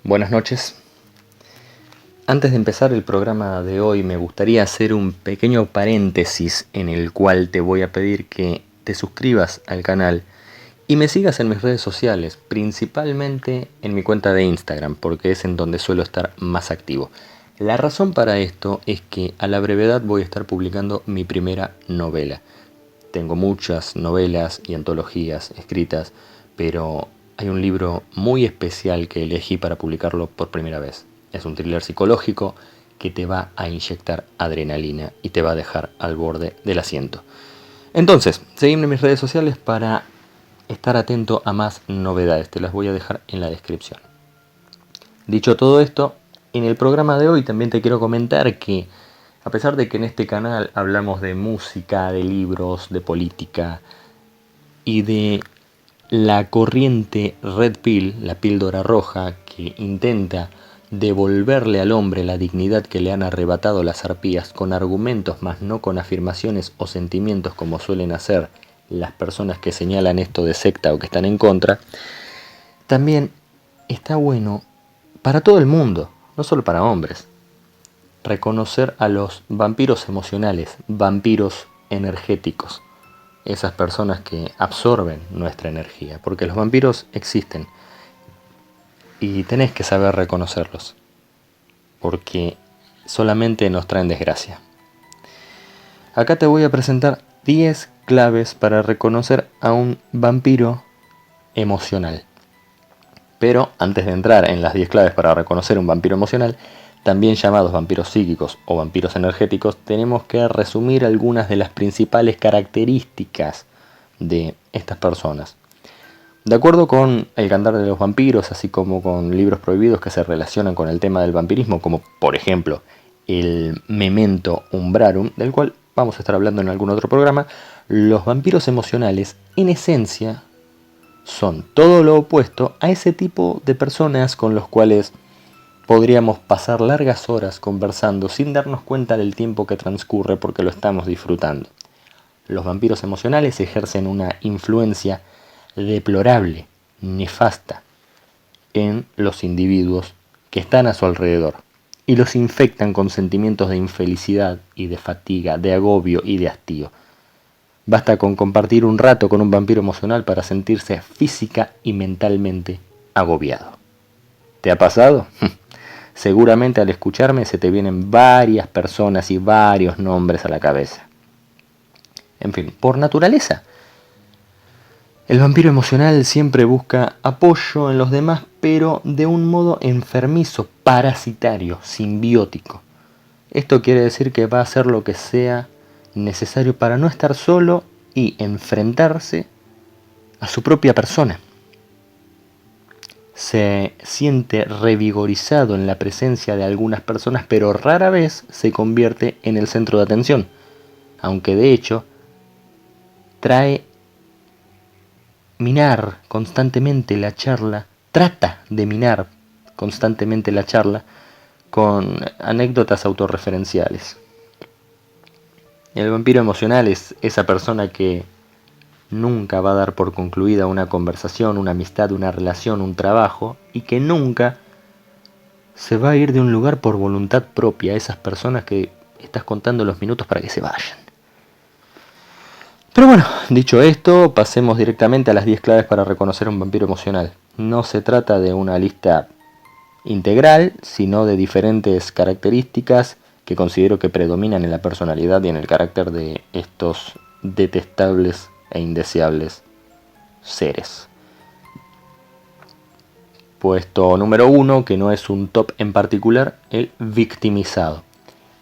Buenas noches. Antes de empezar el programa de hoy me gustaría hacer un pequeño paréntesis en el cual te voy a pedir que te suscribas al canal y me sigas en mis redes sociales, principalmente en mi cuenta de Instagram, porque es en donde suelo estar más activo. La razón para esto es que a la brevedad voy a estar publicando mi primera novela. Tengo muchas novelas y antologías escritas, pero hay un libro muy especial que elegí para publicarlo por primera vez. Es un thriller psicológico que te va a inyectar adrenalina y te va a dejar al borde del asiento. Entonces, seguime en mis redes sociales para estar atento a más novedades. Te las voy a dejar en la descripción. Dicho todo esto, en el programa de hoy también te quiero comentar que a pesar de que en este canal hablamos de música, de libros, de política y de la corriente Red Pill, la píldora roja, que intenta devolverle al hombre la dignidad que le han arrebatado las arpías con argumentos más no con afirmaciones o sentimientos como suelen hacer las personas que señalan esto de secta o que están en contra, también está bueno para todo el mundo, no solo para hombres, reconocer a los vampiros emocionales, vampiros energéticos, esas personas que absorben nuestra energía, porque los vampiros existen y tenés que saber reconocerlos, porque solamente nos traen desgracia. Acá te voy a presentar 10 claves para reconocer a un vampiro emocional. Pero antes de entrar en las 10 claves para reconocer un vampiro emocional, también llamados vampiros psíquicos o vampiros energéticos, tenemos que resumir algunas de las principales características de estas personas. De acuerdo con El Cantar de los Vampiros, así como con libros prohibidos que se relacionan con el tema del vampirismo, como por ejemplo el Memento Umbrarum, del cual vamos a estar hablando en algún otro programa, los vampiros emocionales en esencia son todo lo opuesto a ese tipo de personas con los cuales podríamos pasar largas horas conversando sin darnos cuenta del tiempo que transcurre porque lo estamos disfrutando. Los vampiros emocionales ejercen una influencia deplorable, nefasta, en los individuos que están a su alrededor y los infectan con sentimientos de infelicidad y de fatiga, de agobio y de hastío. Basta con compartir un rato con un vampiro emocional para sentirse física y mentalmente agobiado. ¿Te ha pasado? Seguramente al escucharme se te vienen varias personas y varios nombres a la cabeza. En fin, por naturaleza, el vampiro emocional siempre busca apoyo en los demás, pero de un modo enfermizo, parasitario, simbiótico. Esto quiere decir que va a hacer lo que sea necesario para no estar solo y enfrentarse a su propia persona. Se siente revigorizado en la presencia de algunas personas, pero rara vez se convierte en el centro de atención, aunque de hecho trata de minar constantemente la charla con anécdotas autorreferenciales. El vampiro emocional es esa persona que nunca va a dar por concluida una conversación, una amistad, una relación, un trabajo, y que nunca se va a ir de un lugar por voluntad propia, esas personas que estás contando los minutos para que se vayan. Pero bueno, dicho esto, pasemos directamente a las 10 claves para reconocer un vampiro emocional. No se trata de una lista integral, sino de diferentes características que considero que predominan en la personalidad y en el carácter de estos detestables e indeseables seres. Puesto número 1, que no es un top en particular, el victimizado.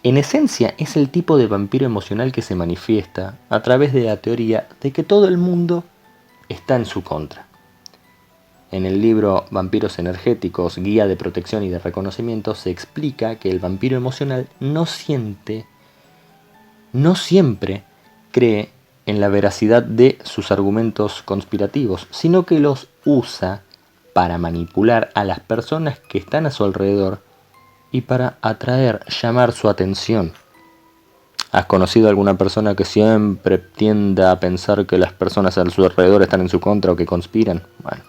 En esencia es el tipo de vampiro emocional que se manifiesta a través de la teoría de que todo el mundo está en su contra. En el libro Vampiros Energéticos, Guía de Protección y de Reconocimiento, se explica que el vampiro emocional no siempre cree en la veracidad de sus argumentos conspirativos, sino que los usa para manipular a las personas que están a su alrededor y para llamar su atención. ¿Has conocido a alguna persona que siempre tienda a pensar que las personas a su alrededor están en su contra o que conspiran? Bueno.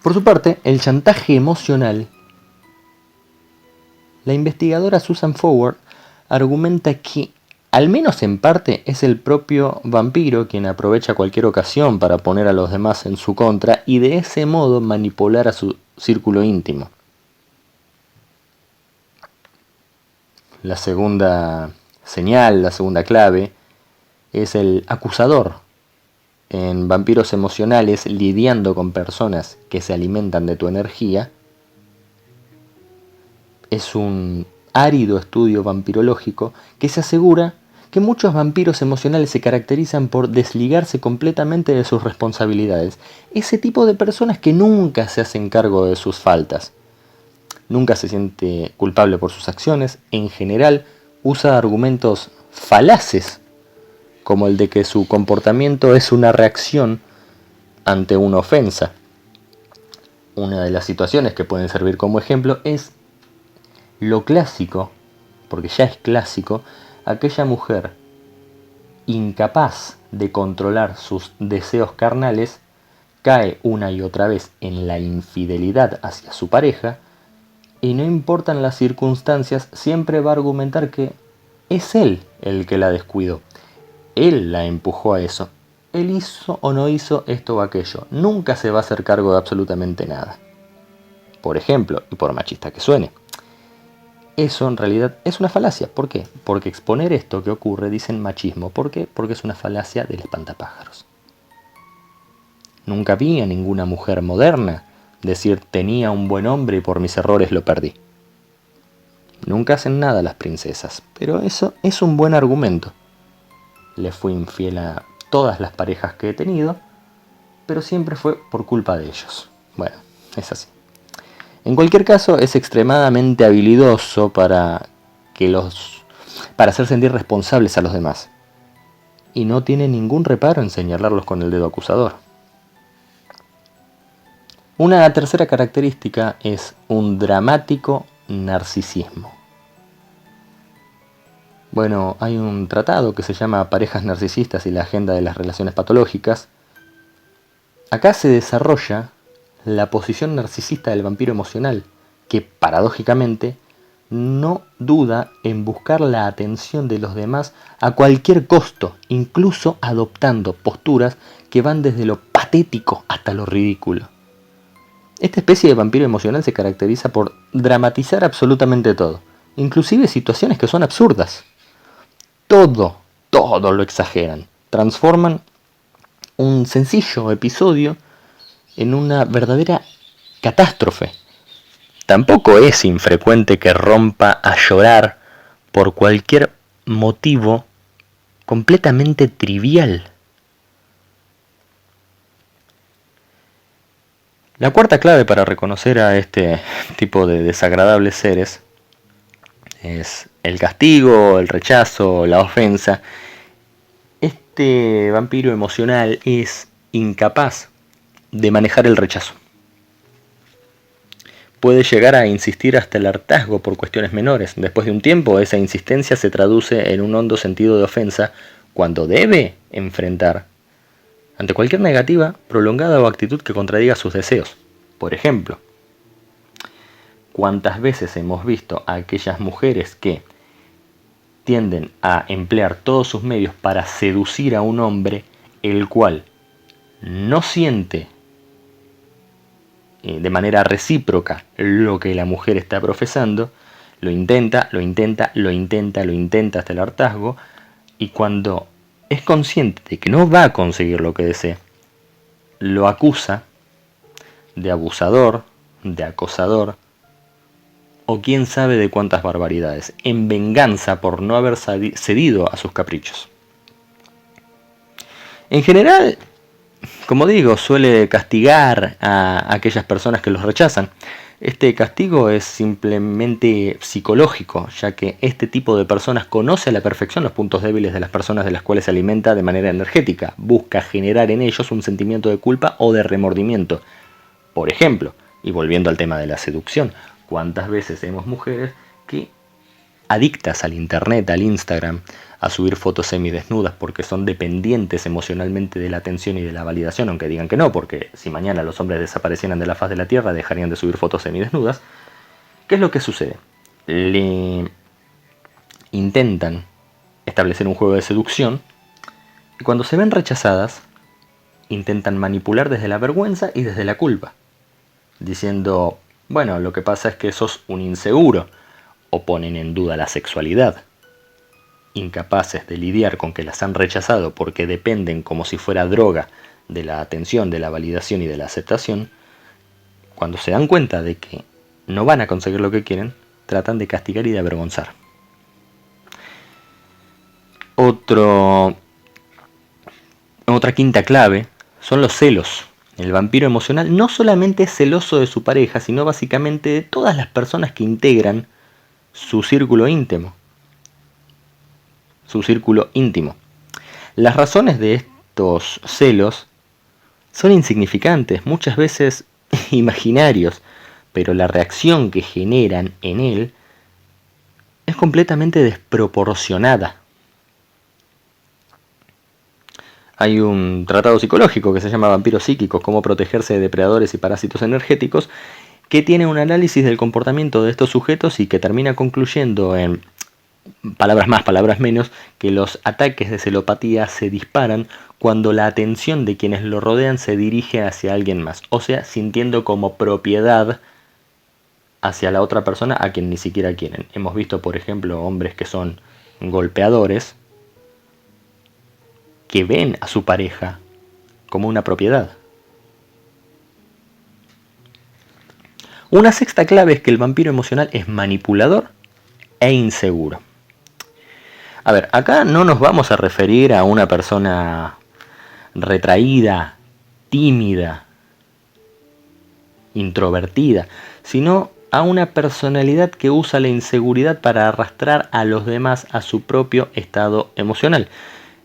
Por su parte, el chantaje emocional. La investigadora Susan Forward argumenta que, al menos en parte, es el propio vampiro quien aprovecha cualquier ocasión para poner a los demás en su contra y de ese modo manipular a su círculo íntimo. La segunda señal, la segunda clave, es el acusador. En Vampiros Emocionales, lidiando con personas que se alimentan de tu energía, es un árido estudio vampirológico que se asegura que muchos vampiros emocionales se caracterizan por desligarse completamente de sus responsabilidades. Ese tipo de personas que nunca se hacen cargo de sus faltas. Nunca se siente culpable por sus acciones. En general, usa argumentos falaces, como el de que su comportamiento es una reacción ante una ofensa. Una de las situaciones que pueden servir como ejemplo es lo clásico, porque ya es clásico, aquella mujer incapaz de controlar sus deseos carnales cae una y otra vez en la infidelidad hacia su pareja y no importan las circunstancias, siempre va a argumentar que es él el que la descuidó. Él la empujó a eso. Él hizo o no hizo esto o aquello. Nunca se va a hacer cargo de absolutamente nada. Por ejemplo, y por machista que suene, eso en realidad es una falacia. ¿Por qué? Porque exponer esto que ocurre dicen machismo. ¿Por qué? Porque es una falacia del espantapájaros. Nunca vi a ninguna mujer moderna decir tenía un buen hombre y por mis errores lo perdí. Nunca hacen nada las princesas, pero eso es un buen argumento. Le fui infiel a todas las parejas que he tenido, pero siempre fue por culpa de ellos. Bueno, es así. En cualquier caso, es extremadamente habilidoso para hacer sentir responsables a los demás. Y no tiene ningún reparo en señalarlos con el dedo acusador. Una tercera característica es un dramático narcisismo. Bueno, hay un tratado que se llama Parejas narcisistas y la agenda de las relaciones patológicas. Acá se desarrolla la posición narcisista del vampiro emocional, que paradójicamente no duda en buscar la atención de los demás a cualquier costo, incluso adoptando posturas que van desde lo patético hasta lo ridículo. Esta especie de vampiro emocional se caracteriza por dramatizar absolutamente todo, inclusive situaciones que son absurdas. Todo lo exageran, transforman un sencillo episodio en una verdadera catástrofe. Tampoco es infrecuente que rompa a llorar por cualquier motivo completamente trivial. La cuarta clave para reconocer a este tipo de desagradables seres es el castigo, el rechazo, la ofensa. Este vampiro emocional es incapaz de manejar el rechazo. Puede llegar a insistir hasta el hartazgo por cuestiones menores. Después de un tiempo, esa insistencia se traduce en un hondo sentido de ofensa cuando debe enfrentar ante cualquier negativa, prolongada o actitud que contradiga sus deseos. Por ejemplo, ¿cuántas veces hemos visto a aquellas mujeres que tienden a emplear todos sus medios para seducir a un hombre, el cual no siente de manera recíproca lo que la mujer está profesando, lo intenta hasta el hartazgo, y cuando es consciente de que no va a conseguir lo que desea, lo acusa de abusador, de acosador, o quién sabe de cuántas barbaridades, en venganza por no haber cedido a sus caprichos. En general, como digo, suele castigar a aquellas personas que los rechazan. Este castigo es simplemente psicológico, ya que este tipo de personas conoce a la perfección los puntos débiles de las personas de las cuales se alimenta de manera energética. Busca generar en ellos un sentimiento de culpa o de remordimiento. Por ejemplo, y volviendo al tema de la seducción, ¿cuántas veces vemos mujeres que adictas al internet, al Instagram, a subir fotos semidesnudas porque son dependientes emocionalmente de la atención y de la validación, aunque digan que no, porque si mañana los hombres desaparecieran de la faz de la Tierra dejarían de subir fotos semidesnudas. ¿Qué es lo que sucede? Le intentan establecer un juego de seducción y cuando se ven rechazadas intentan manipular desde la vergüenza y desde la culpa, diciendo, bueno, lo que pasa es que sos un inseguro, o ponen en duda la sexualidad, incapaces de lidiar con que las han rechazado porque dependen como si fuera droga de la atención, de la validación y de la aceptación. Cuando se dan cuenta de que no van a conseguir lo que quieren, tratan de castigar y de avergonzar. Otra quinta clave son los celos. El vampiro emocional no solamente es celoso de su pareja, sino básicamente de todas las personas que integran su círculo íntimo. Las razones de estos celos son insignificantes, muchas veces imaginarios, pero la reacción que generan en él es completamente desproporcionada. Hay un tratado psicológico que se llama Vampiros Psíquicos, cómo protegerse de depredadores y parásitos energéticos, que tiene un análisis del comportamiento de estos sujetos y que termina concluyendo en palabras más, palabras menos, que los ataques de celopatía se disparan cuando la atención de quienes lo rodean se dirige hacia alguien más, o sea, sintiendo como propiedad hacia la otra persona a quien ni siquiera quieren. Hemos visto, por ejemplo, hombres que son golpeadores, que ven a su pareja como una propiedad. Una sexta clave es que el vampiro emocional es manipulador e inseguro. A ver, acá no nos vamos a referir a una persona retraída, tímida, introvertida, sino a una personalidad que usa la inseguridad para arrastrar a los demás a su propio estado emocional.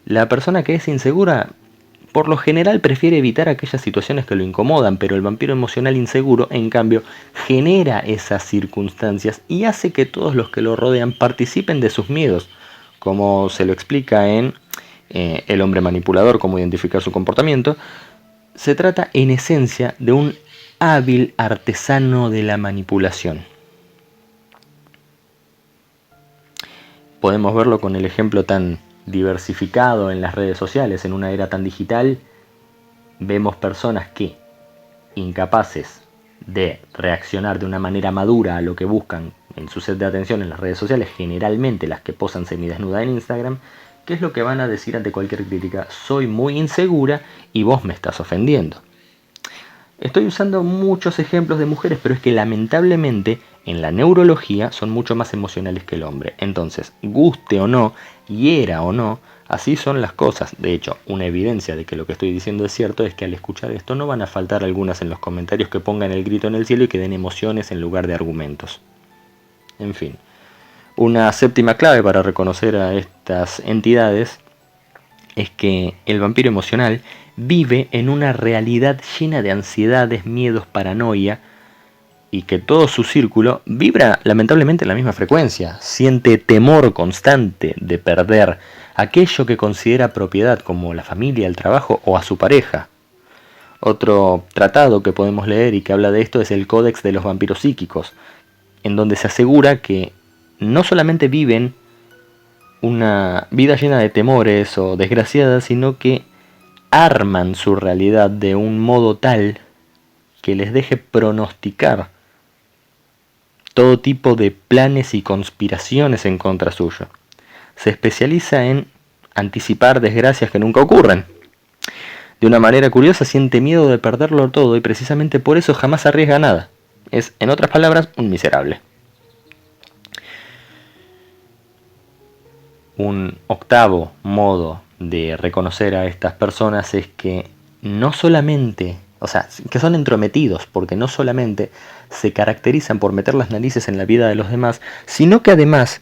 La persona que es insegura, por lo general, prefiere evitar aquellas situaciones que lo incomodan, pero el vampiro emocional inseguro, en cambio, genera esas circunstancias y hace que todos los que lo rodean participen de sus miedos, como se lo explica en El hombre manipulador, cómo identificar su comportamiento. Se trata, en esencia, de un hábil artesano de la manipulación. Podemos verlo con el ejemplo tan diversificado en las redes sociales. En una era tan digital, vemos personas que, incapaces de reaccionar de una manera madura a lo que buscan en su set de atención en las redes sociales, generalmente las que posan semidesnuda en Instagram, ¿qué es lo que van a decir ante cualquier crítica? Soy muy insegura y vos me estás ofendiendo. Estoy usando muchos ejemplos de mujeres, pero es que lamentablemente en la neurología son mucho más emocionales que el hombre. Entonces, guste o no, hiera o no, así son las cosas. De hecho, una evidencia de que lo que estoy diciendo es cierto es que al escuchar esto no van a faltar algunas en los comentarios que pongan el grito en el cielo y que den emociones en lugar de argumentos. En fin, una séptima clave para reconocer a estas entidades es que el vampiro emocional vive en una realidad llena de ansiedades, miedos, paranoia, y que todo su círculo vibra lamentablemente en la misma frecuencia. Siente temor constante de perder aquello que considera propiedad, como la familia, el trabajo o a su pareja. Otro tratado que podemos leer y que habla de esto es el Códex de los Vampiros Psíquicos, en donde se asegura que no solamente viven una vida llena de temores o desgraciadas, sino que arman su realidad de un modo tal que les deje pronosticar todo tipo de planes y conspiraciones en contra suyo. Se especializa en anticipar desgracias que nunca ocurren. De una manera curiosa siente miedo de perderlo todo y precisamente por eso jamás arriesga nada. Es, en otras palabras, un miserable. Un octavo modo de reconocer a estas personas es que no solamente, o sea, que son entrometidos, porque no solamente se caracterizan por meter las narices en la vida de los demás, sino que además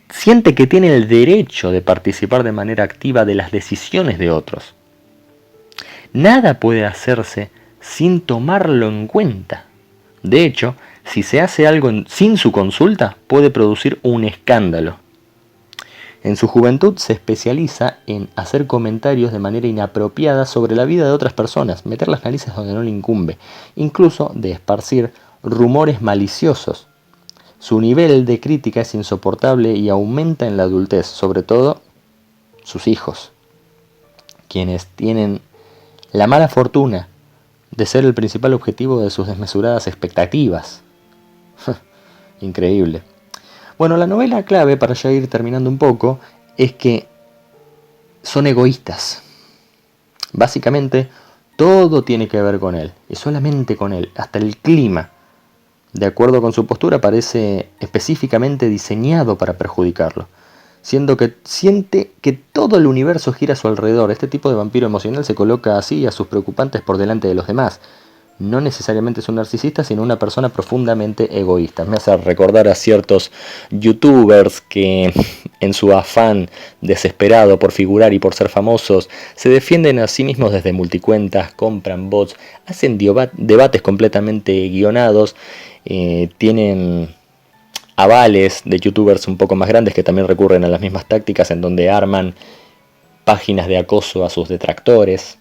siente que tiene el derecho de participar de manera activa de las decisiones de otros. Nada puede hacerse sin tomarlo en cuenta. De hecho, si se hace algo sin su consulta, puede producir un escándalo. En su juventud se especializa en hacer comentarios de manera inapropiada sobre la vida de otras personas, meter las narices donde no le incumbe, incluso de esparcir rumores maliciosos. Su nivel de crítica es insoportable y aumenta en la adultez, sobre todo sus hijos, quienes tienen la mala fortuna de ser el principal objetivo de sus desmesuradas expectativas. Increíble. Bueno, la novela clave, para ya ir terminando un poco, es que son egoístas. Básicamente, todo tiene que ver con él, y solamente con él, hasta el clima. De acuerdo con su postura, parece específicamente diseñado para perjudicarlo, siendo que siente que todo el universo gira a su alrededor. Este tipo de vampiro emocional se coloca así a sus preocupantes por delante de los demás. No necesariamente es un narcisista, sino una persona profundamente egoísta. Me hace recordar a ciertos youtubers que, en su afán desesperado por figurar y por ser famosos, se defienden a sí mismos desde multicuentas, compran bots, hacen debates completamente guionados, tienen avales de youtubers un poco más grandes que también recurren a las mismas tácticas, en donde arman páginas de acoso a sus detractores.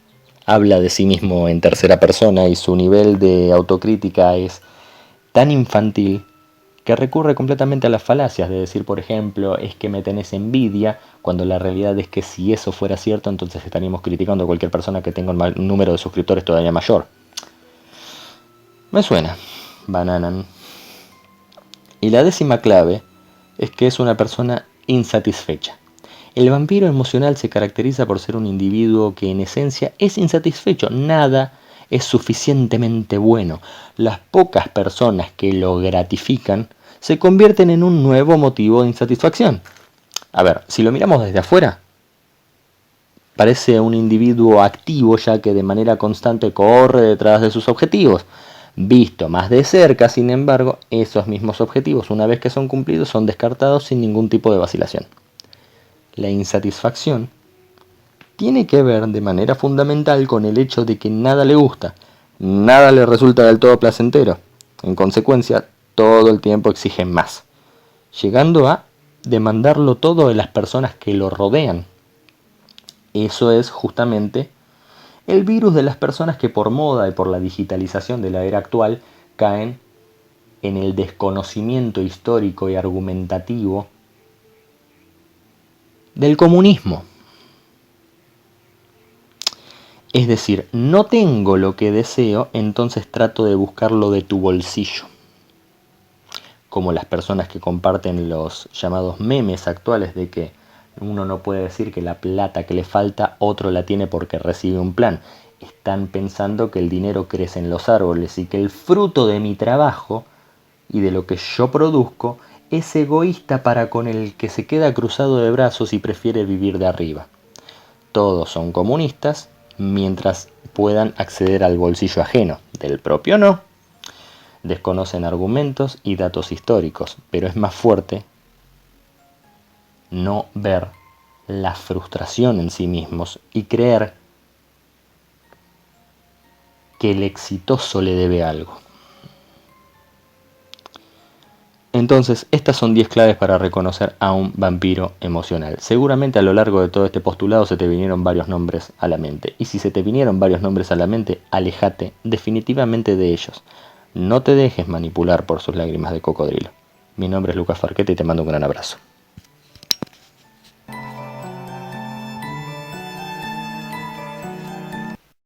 Habla de sí mismo en tercera persona y su nivel de autocrítica es tan infantil que recurre completamente a las falacias de decir, por ejemplo, es que me tenés envidia, cuando la realidad es que si eso fuera cierto, entonces estaríamos criticando a cualquier persona que tenga un número de suscriptores todavía mayor. Me suena, Bananan. Y la 10ª clave es que es una persona insatisfecha. El vampiro emocional se caracteriza por ser un individuo que en esencia es insatisfecho. Nada es suficientemente bueno. Las pocas personas que lo gratifican se convierten en un nuevo motivo de insatisfacción. A ver, si lo miramos desde afuera, parece un individuo activo, ya que de manera constante corre detrás de sus objetivos. Visto más de cerca, sin embargo, esos mismos objetivos, una vez que son cumplidos, son descartados sin ningún tipo de vacilación. La insatisfacción tiene que ver de manera fundamental con el hecho de que nada le gusta, nada le resulta del todo placentero. En consecuencia, todo el tiempo exige más, llegando a demandarlo todo de las personas que lo rodean. Eso es justamente el virus de las personas que por moda y por la digitalización de la era actual caen en el desconocimiento histórico y argumentativo del comunismo. Es decir, no tengo lo que deseo, entonces trato de buscarlo de tu bolsillo. Como las personas que comparten los llamados memes actuales de que uno no puede decir que la plata que le falta, otro la tiene porque recibe un plan. Están pensando que el dinero crece en los árboles y que el fruto de mi trabajo y de lo que yo produzco es egoísta para con el que se queda cruzado de brazos y prefiere vivir de arriba. Todos son comunistas mientras puedan acceder al bolsillo ajeno, del propio no. Desconocen argumentos y datos históricos, pero es más fuerte no ver la frustración en sí mismos y creer que el exitoso le debe algo. Entonces, estas son 10 claves para reconocer a un vampiro emocional. Seguramente a lo largo de todo este postulado se te vinieron varios nombres a la mente. Y si se te vinieron varios nombres a la mente, aléjate definitivamente de ellos. No te dejes manipular por sus lágrimas de cocodrilo. Mi nombre es Lucas Farqueta y te mando un gran abrazo.